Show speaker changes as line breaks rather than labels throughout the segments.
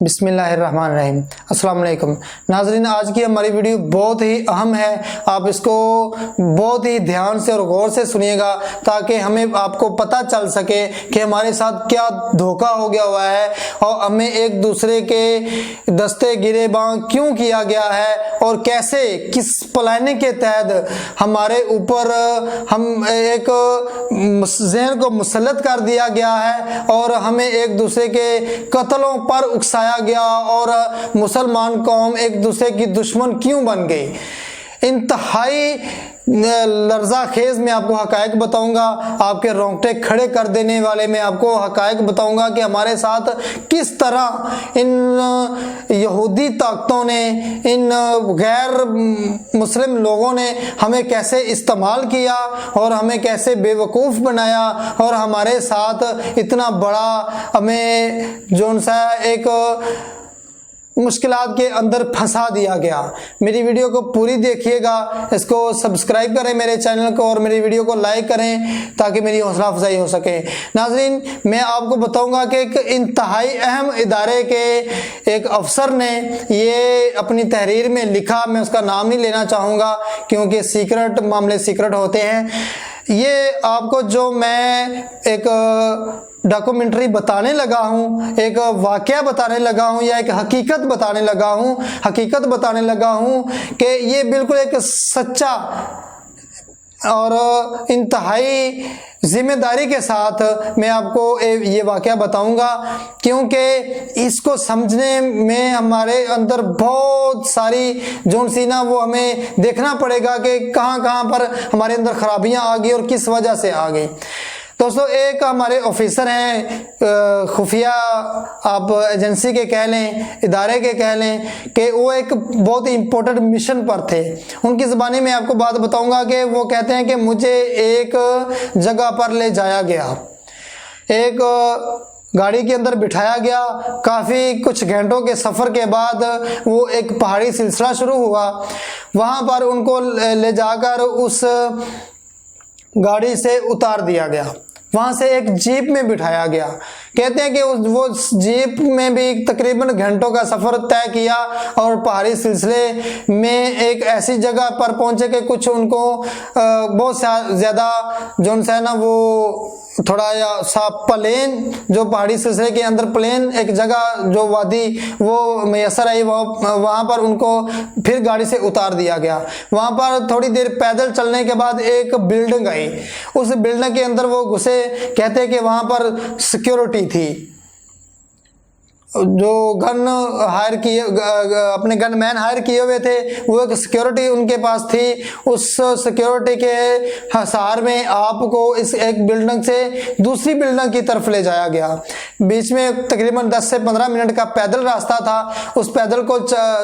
बिस्मिल्लाहिर्रहमानिर्रहीम। अस्सलाम वालेकुम नाज़रीन, आज की हमारी वीडियो बहुत ही अहम है। आप इसको बहुत ही ध्यान से और गौर से सुनिएगा ताकि हमें आपको पता चल सके कि हमारे साथ क्या धोखा हो गया हुआ है और हमें एक दूसरे के दस्ते गिरेबान क्यों किया गया है और कैसे किस प्लानिंग के तहत हमारे ऊपर हम एक ज़हन को मुसल्लत कर दिया गया है और हमें एक दूसरे के कत्लों पर उकसाया गया और मुसलमान कौम एक दूसरे की दुश्मन क्यों बन गई। इंतहाई लर्जा खेज में आपको हकायक बताऊंगा, आपके रोंगटे खड़े कर देने वाले में आपको हकायक बताऊंगा कि हमारे साथ किस तरह इन यहूदी ताकतों ने, इन गैर मुस्लिम लोगों ने हमें कैसे इस्तेमाल किया और हमें कैसे बेवकूफ़ बनाया और हमारे साथ इतना बड़ा हमें जो सा एक मुश्किलात के अंदर फंसा दिया गया। मेरी वीडियो को पूरी देखिएगा, इसको सब्सक्राइब करें मेरे चैनल को और मेरी वीडियो को लाइक करें ताकि मेरी हौसला अफजाई हो सके। नाज़रीन, मैं आपको बताऊंगा कि एक इंतहाई अहम इदारे के एक अफसर ने ये अपनी तहरीर में लिखा, मैं उसका नाम नहीं लेना चाहूँगा क्योंकि सीक्रेट मामले सीक्रेट होते हैं। ये आपको जो मैं एक डॉक्यूमेंट्री बताने लगा हूँ, एक वाकया बताने लगा हूँ या एक हकीकत बताने लगा हूँ कि ये बिल्कुल एक सच्चा और इंतहाई जिम्मेदारी के साथ मैं आपको ये वाकया बताऊंगा क्योंकि इसको समझने में हमारे अंदर बहुत सारी जोन सी ना वो हमें देखना पड़ेगा कि कहाँ पर हमारे अंदर खराबियां आ गई और किस वजह से आ गई। दोस्तों, एक हमारे ऑफिसर हैं, खुफिया आप एजेंसी के कह लें, इदारे के कह लें, कि वो एक बहुत ही इम्पोर्टेंट मिशन पर थे। उनकी ज़बानी में आपको बात बताऊंगा कि वो कहते हैं कि मुझे एक जगह पर ले जाया गया, एक गाड़ी के अंदर बिठाया गया। काफ़ी कुछ घंटों के सफ़र के बाद वो एक पहाड़ी सिलसिला शुरू हुआ। वहाँ पर उनको ले जाकर उस गाड़ी से उतार दिया गया, वहाँ से एक जीप में बिठाया गया। कहते हैं कि वो जीप में भी तकरीबन घंटों का सफ़र तय किया और पहाड़ी सिलसिले में एक ऐसी जगह पर पहुँचे कि कुछ उनको बहुत ज़्यादा जो है ना वो थोड़ा सा प्लेन, जो पहाड़ी सिलसिले के अंदर प्लेन एक जगह जो वादी वो मैसर आई, वहाँ पर उनको फिर गाड़ी से उतार दिया गया। वहाँ पर थोड़ी देर पैदल चलने के बाद एक बिल्डिंग आई, उस बिल्डिंग के अंदर वो घुसे। कहते हैं कि वहाँ पर सिक्योरिटी थी, जो गन हायर किए, अपने गनमैन हायर किए हुए थे, वो एक सिक्योरिटी उनके पास थी। उस सिक्योरिटी के हसार में आपको इस एक बिल्डिंग से दूसरी बिल्डिंग की तरफ ले जाया गया। बीच में तकरीबन 10 से 15 मिनट का पैदल रास्ता था। उस पैदल को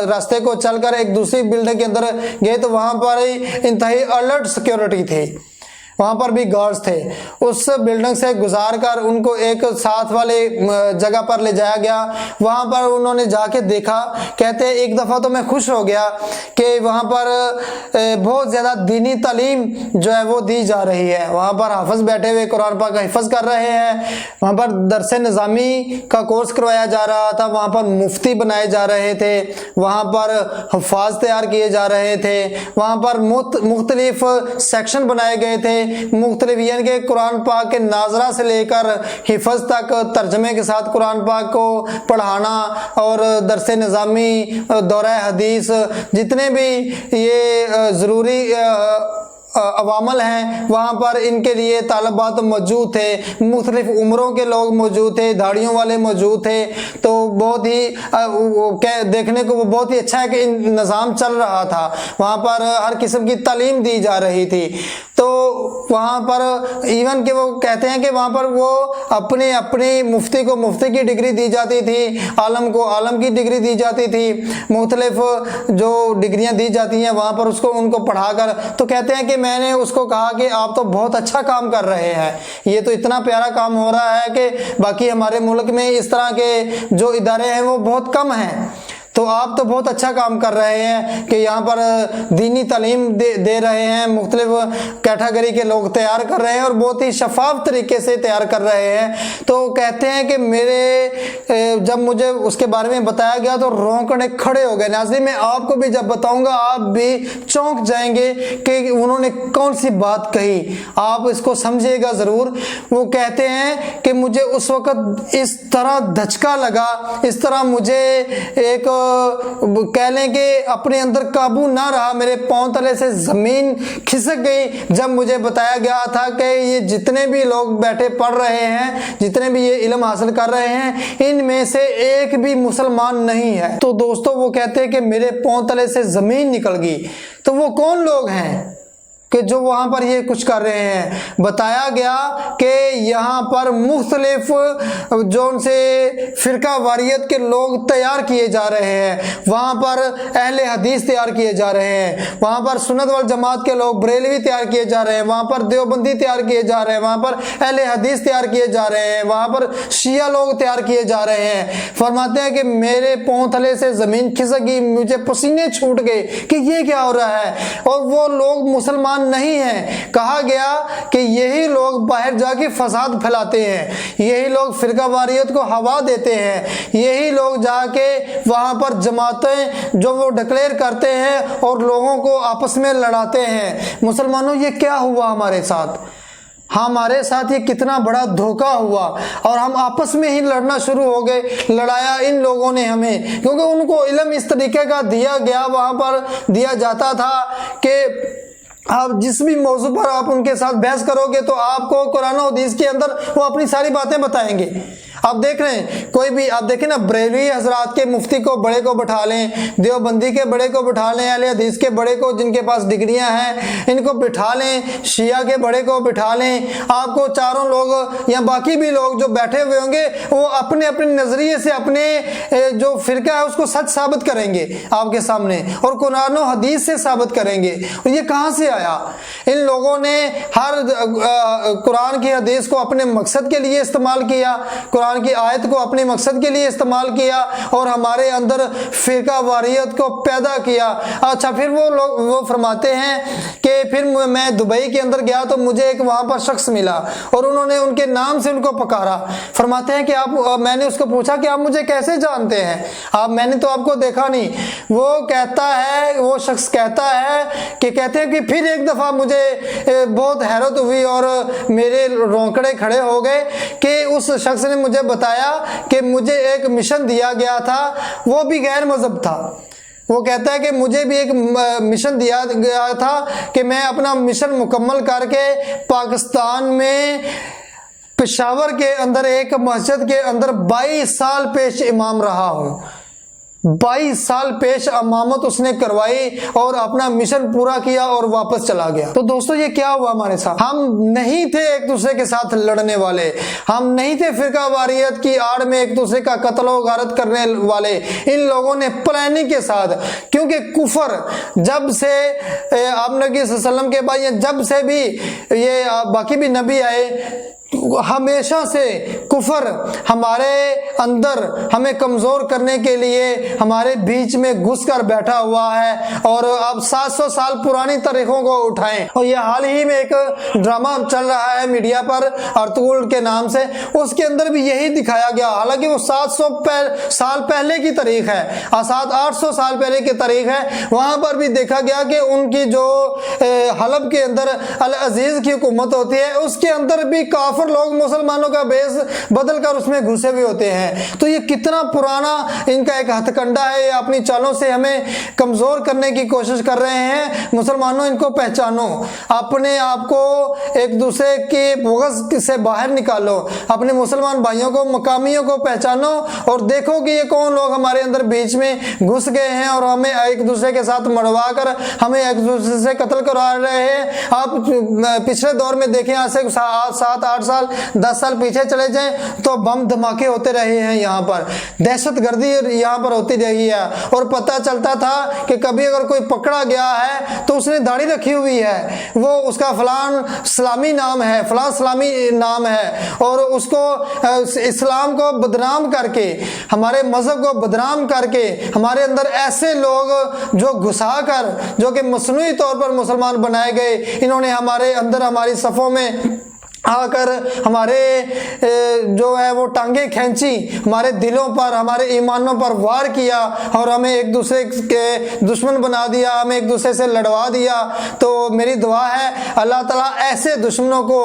रास्ते को चलकर एक दूसरी बिल्डिंग के अंदर गए तो वहाँ पर इंतहाई अलर्ट सिक्योरिटी थे, वहाँ पर भी गार्ड्स थे। उस बिल्डिंग से गुजार कर उनको एक साथ वाले जगह पर ले जाया गया। वहाँ पर उन्होंने जाके देखा। कहते हैं एक दफ़ा तो मैं खुश हो गया कि वहाँ पर बहुत ज़्यादा दीनी तालीम जो है वो दी जा रही है। वहाँ पर हाफिज़ बैठे हुए कुरान पाक का हिफ़्ज़ कर रहे हैं, वहाँ पर दरस निज़ामी का कोर्स करवाया जा रहा था, वहाँ पर मुफ्ती बनाए जा रहे थे, वहाँ पर हफ़ाज़ तैयार किए जा रहे थे, वहाँ पर मुख्तलिफ सेक्शन बनाए गए थे। मुख्तलिफ यानी कि कुरान पाक के नाजरा से लेकर हिफ़्ज़ तक तर्जमे के साथ कुरान पाक को पढ़ाना और दरस निज़ामी, दौरा हदीस, जितने भी ये ज़रूरी अवामल हैं वहाँ पर इनके लिए तालिबात मौजूद थे। मुख्तलिफ उम्रों के लोग मौजूद थे, दाढ़ियों वाले मौजूद थे। तो बहुत ही देखने को वो बहुत ही अच्छा है कि निज़ाम चल रहा था। वहाँ पर हर किस्म की तालीम दी जा रही थी। तो वहाँ पर इवन के वो कहते हैं कि वहाँ पर वो अपनी मुफ्ती को मुफ्ती की डिग्री दी जाती थी, आलम को आलम की डिग्री दी जाती थी। मुख्तलिफ जो डिग्रियाँ दी जाती हैं वहाँ पर उसको उनको पढ़ाकर, तो कहते हैं कि मैंने उसको कहा कि आप तो बहुत अच्छा काम कर रहे हैं, ये तो इतना प्यारा काम हो रहा है कि बाकी हमारे मुल्क में इस तरह के जो इदारे हैं वो बहुत कम हैं। तो आप तो बहुत अच्छा काम कर रहे हैं कि यहाँ पर दीनी तालीम दे रहे हैं, मुख्तलिफ कैटेगरी के लोग तैयार कर रहे हैं और बहुत ही शफाफ तरीके से तैयार कर रहे हैं। तो कहते हैं कि मेरे जब मुझे उसके बारे में बताया गया तो रोंकड़े खड़े हो गए। नाज़रीन, मैं आपको भी जब बताऊंगा आप भी चौंक जाएंगे कि उन्होंने कौन सी बात कही, आप इसको समझिएगा ज़रूर। वो कहते हैं कि मुझे उस वक़्त इस तरह धचका लगा, इस तरह मुझे एक कह लें कि अपने अंदर काबू ना रहा, मेरे पांव तले से ज़मीन खिसक गई जब मुझे बताया गया था कि ये जितने भी लोग बैठे पढ़ रहे हैं, जितने भी ये इल्म हासिल कर रहे हैं, इनमें से एक भी मुसलमान नहीं है। तो दोस्तों वो कहते हैं कि मेरे पांव तले से ज़मीन निकल गई। तो वो कौन लोग हैं कि जो वहां पर ये कुछ कर रहे हैं? बताया गया कि यहाँ पर मुख्तलिफ जो उनसे फिरका वारियत के लोग तैयार किए जा रहे हैं, वहाँ पर अहले हदीस तैयार किए जा रहे हैं, वहाँ पर सुन्नत वल जमात के लोग बरेलवी तैयार किए जा रहे हैं, वहाँ पर देवबंदी तैयार किए जा रहे हैं, वहाँ पर अहले हदीस तैयार किए जा रहे हैं, वहाँ पर शिया लोग तैयार किए जा रहे हैं। फरमाते हैं कि मेरे पाँव तले से ज़मीन खिसक गई, मुझे पसीने छूट गए कि ये क्या हो रहा है। और वो लोग मुसलमान नहीं है। कहा गया कि यही लोग बाहर जाके फसाद फैलाते हैं, यही लोग फिरका वारियत को हवा देते हैं, यही लोग जाके वहां पर जमातें जो वो डिक्लेयर करते हैं और लोगों को आपस में लड़ाते हैं। मुसलमानों, ये क्या हुआ हमारे साथ? हमारे साथ ये कितना बड़ा धोखा हुआ और हम आपस में ही लड़ना शुरू हो गए। लड़ाया इन लोगों ने हमें, क्योंकि उनको इल्म इस तरीके का दिया गया, वहां पर दिया जाता था कि आप जिस भी मौजू पर आप उनके साथ बहस करोगे तो आपको कुरान और हदीस के अंदर वो अपनी सारी बातें बताएंगे। आप देख रहे हैं, कोई भी आप देखें ना, बरेलवी हजरात के मुफ्ती को बड़े को बैठा लें, देवबंदी के बड़े को बैठा लें, अहले हदीस के बड़े को जिनके पास डिग्रियां हैं इनको बिठा लें, शिया के बड़े को बिठा लें, आपको चारों लोग या बाकी भी लोग जो बैठे हुए होंगे वो अपने अपने नजरिए से अपने जो फिरका है उसको सच साबित करेंगे आपके सामने और कुरान और हदीस से साबित करेंगे। ये कहाँ से आया? इन लोगों ने हर कुरान की हदीस को अपने मकसद के लिए इस्तेमाल किया, कुरान की आयत को अपने मकसद के लिए इस्तेमाल किया और हमारे अंदर फिरका वारियत को पैदा किया। अच्छा, फिर वो लोग वो फरमाते हैं कि फिर मैं दुबई के अंदर गया तो मुझे एक वहां पर शख्स मिला और उन्होंने उनके नाम से उनको पुकारा। फरमाते हैं कि आप, मैंने उसको पूछा कि आप मुझे कैसे जानते हैं? मैंने तो आपको देखा नहीं। वो कहता है, वो शख्स कहता है कि कहते हैं कि फिर एक दफा मुझे बहुत हैरत हुई और मेरे रोंकड़े खड़े हो गए कि उस शख्स ने मुझे बताया कि मुझे एक मिशन दिया गया था, वो भी गैर मजहब था। वो कहता है कि मुझे भी एक मिशन दिया गया था कि मैं अपना मिशन मुकम्मल करके पाकिस्तान में पेशावर के अंदर एक मस्जिद के अंदर 22 साल पेश इमाम रहा हूँ। 22 साल पेश इमामत उसने करवाई और अपना मिशन पूरा किया और वापस चला गया। तो दोस्तों, ये क्या हुआ हमारे साथ? हम नहीं थे एक दूसरे के साथ लड़ने वाले, हम नहीं थे फिरका वारियत की आड़ में एक दूसरे का कत्ल व गारत करने वाले। इन लोगों ने प्लानिंग के साथ, क्योंकि कुफर जब से आप नबी सल्लल्लाहु अलैहि वसल्लम के बाद जब से भी ये बाकी भी नबी आए, हमेशा से कुफर हमारे अंदर हमें कमजोर करने के लिए हमारे बीच में घुसकर बैठा हुआ है। और अब 700 साल पुरानी तारीखों को उठाएं, और ये हाल ही में एक ड्रामा चल रहा है मीडिया पर अर्तुगरुल के नाम से, उसके अंदर भी यही दिखाया गया। हालांकि वो 700 साल पहले की तारीख है, 700-800 साल पहले की तारीख है। वहां पर भी देखा गया कि उनकी जो हलब के अंदर अल अजीज की हुकूमत होती है, उसके अंदर भी काफिर लोग मुसलमानों का बेस बदल कर उसमें घुसे हुए होते हैं। तो ये कितना पुराना इनका एक हथकंडा है, ये अपनी चालों से हमें कमजोर करने की कोशिश कर रहे हैं। मुसलमानों, इनको पहचानो, अपने आप को एक दूसरे के बुग़्ज़ से बाहर निकालो, अपने मुसलमान भाइयों को, मकामियों को पहचानो और देखो कि ये कौन लोग हमारे अंदर बीच में घुस गए हैं और हमें एक दूसरे के साथ मरवा कर हमें एक दूसरे से कत्ल करा रहे हैं। आप पिछले दौर में देखें, आज से 7-8 साल 10 साल पीछे चले जाएं तो बम धमाके होते रहे हैं, यहाँ पर दहशतगर्दी यहाँ पर होती रही है। और पता चलता था कि कभी अगर कोई पकड़ा गया है तो उसने दाढ़ी रखी हुई है, वो उसका फलान इस्लामी नाम है, फलान इस्लामी नाम है, और उसको इस्लाम को बदनाम करके, हमारे मजहब को बदनाम करके हमारे अंदर ऐसे लोग जो घुसा कर, जो कि मसनूई तौर पर मुसलमान बनाए गए, इन्होंने हमारे अंदर, हमारी सफ़ों में आकर हमारे जो है वो टांगे खींची, हमारे दिलों पर, हमारे ईमानों पर वार किया और हमें एक दूसरे के दुश्मन बना दिया, हमें एक दूसरे से लड़वा दिया। तो मेरी दुआ है अल्लाह ताला ऐसे दुश्मनों को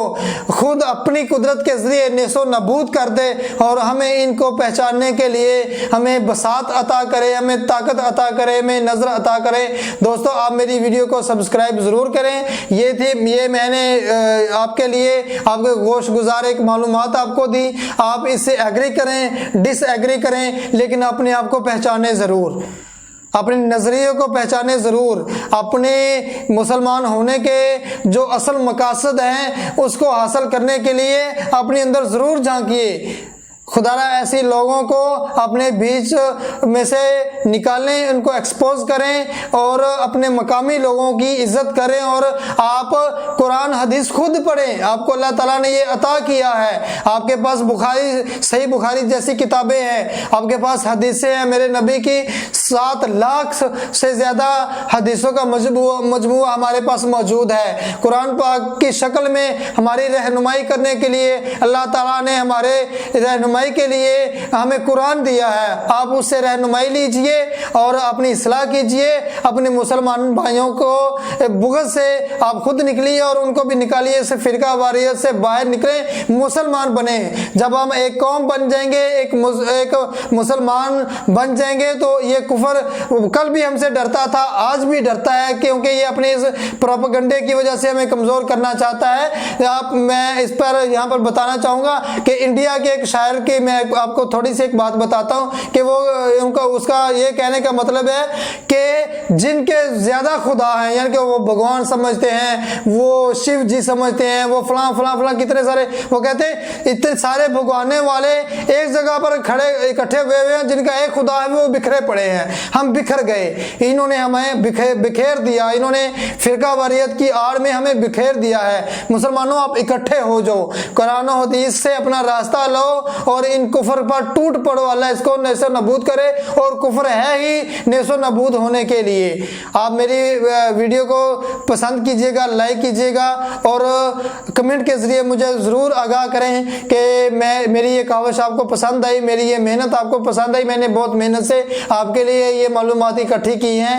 खुद अपनी कुदरत के ज़रिए नेसो नबूद कर दे और हमें इनको पहचानने के लिए हमें बसात अता करे, हमें ताकत अता करे, हमें नज़र अता करे। दोस्तों, आप मेरी वीडियो को सब्सक्राइब ज़रूर करें। ये मैंने आपके लिए आपके गोश गुजार एक मालूमात आपको दी। आप इससे एग्री करें, डिसएग्री करें, लेकिन अपने आप को पहचाने ज़रूर, अपने नज़रिए को पहचाने ज़रूर। अपने मुसलमान होने के जो असल मकासद हैं उसको हासिल करने के लिए अपने अंदर ज़रूर झांकिए। खुदारा ऐसे लोगों को अपने बीच में से निकालें, उनको एक्सपोज करें और अपने मकामी लोगों की इज्जत करें। और आप कुरान हदीस खुद पढ़ें, आपको अल्लाह ताला ने ये अता किया है। आपके पास बुखारी, सही बुखारी जैसी किताबें हैं, आपके पास हदीसें हैं। मेरे नबी की 7 लाख से ज़्यादा हदीसों का मजमूआ हमारे पास मौजूद है। कुरान पाक की शक्ल में हमारी रहनुमाई करने के लिए अल्लाह ताला ने हमारे रहनुमाई के लिए हमें कुरान दिया है। आप उससे रहनुमाई लीजिए और अपनी इस्लाह कीजिए। अपने मुसलमान भाइयों को बुग़्ज़ से आप खुद निकलिए और उनको भी निकालिए, से फिरका वारियत से बाहर निकलें, मुसलमान बने। जब हम एक कौम बन जाएंगे, एक मुसलमान बन जाएंगे, तो ये कुफर कल भी हमसे डरता था, आज भी डरता है, क्योंकि ये अपने इस प्रोपेगेंडे की वजह से हमें कमज़ोर करना चाहता है। मैं इस पर यहाँ पर बताना चाहूँगा कि इंडिया के एक शायर कि मैं आपको थोड़ी सी एक बात बताता हूं कि वो उसका ये कहने का मतलब है कि जिनके ज्यादा खुदा हैं, यानी कि वो भगवान समझते हैं, वो शिव जी समझते हैं, वो फलां फलां फलां कितने सारे, वो कहते हैं इतने सारे भगवाने वाले एक जगह पर खड़े इकट्ठे हुए हैं, जिनका एक खुदा है वो बिखरे पड़े हैं। हम बिखर गए, इन्होंने हमें बिखेर दिया, इन्होंने फिरका वारियत की आड़ में हमें बिखेर दिया है। मुसलमानों, आप इकट्ठे हो जाओ, कुरान और हदीस से अपना रास्ता लो और इन कुफर पर टूट पड़ो। अल्लाह इसको नेसो नबूद करे, और कुफर है ही नेसो नबूद होने के लिए। आप मेरी वीडियो को पसंद कीजिएगा, लाइक कीजिएगा और कमेंट के ज़रिए मुझे ज़रूर आगाह करें कि मेरी ये काविश आपको पसंद आई, मेरी ये मेहनत आपको पसंद आई। मैंने बहुत मेहनत से आपके लिए ये मालूमात इकट्ठी की हैं।